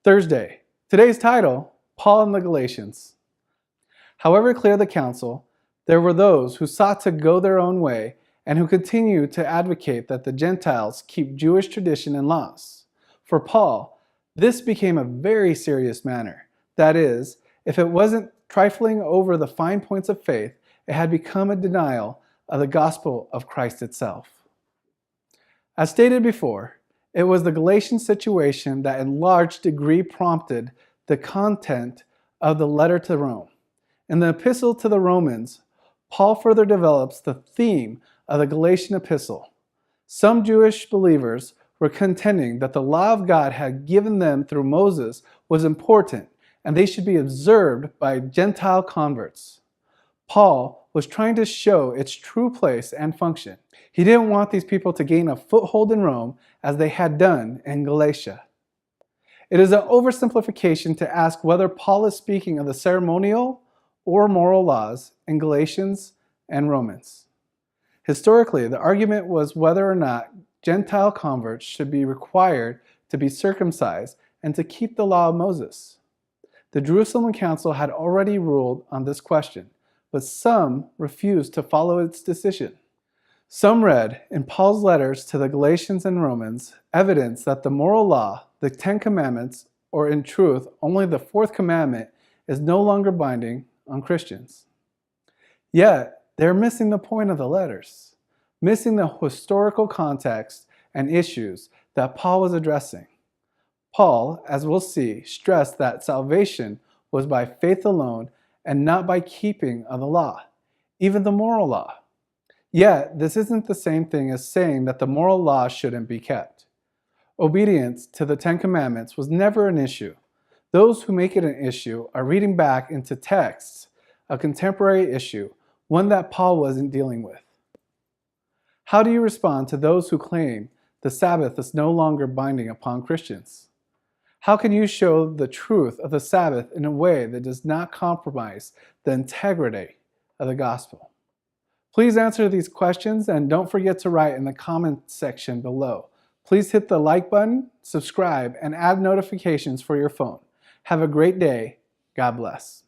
Thursday. Today's title, Paul and the Galatians. However clear the counsel, there were those who sought to go their own way and who continued to advocate that the Gentiles keep Jewish tradition and laws. For Paul, this became a very serious matter. That is, if it wasn't trifling over the fine points of faith, it had become a denial of the gospel of Christ itself. As stated before, it was the Galatian situation that in large degree prompted the content of the letter to Rome. In the epistle to the Romans, Paul further develops the theme of the Galatian epistle. Some Jewish believers were contending that the law of God had given them through Moses was important and they should be observed by Gentile converts. Paul was trying to show its true place and function. He didn't want these people to gain a foothold in Rome as they had done in Galatia. It is an oversimplification to ask whether Paul is speaking of the ceremonial or moral laws in Galatians and Romans. Historically, the argument was whether or not Gentile converts should be required to be circumcised and to keep the law of Moses. The Jerusalem Council had already ruled on this question, but some refused to follow its decision. Some read in Paul's letters to the Galatians and Romans evidence that the moral law, the 10 Commandments, or in truth, only the 4th commandment, is no longer binding on Christians. Yet, they're missing the point of the letters, missing the historical context and issues that Paul was addressing. Paul, as we'll see, stressed that salvation was by faith alone and not by keeping of the law, even the moral law. Yet, this isn't the same thing as saying that the moral law shouldn't be kept. Obedience to the 10 Commandments was never an issue. Those who make it an issue are reading back into texts, a contemporary issue, one that Paul wasn't dealing with. How do you respond to those who claim the Sabbath is no longer binding upon Christians? How can you show the truth of the Sabbath in a way that does not compromise the integrity of the gospel? Please answer these questions and don't forget to write in the comment section below. Please hit the like button, subscribe, and add notifications for your phone. Have a great day. God bless.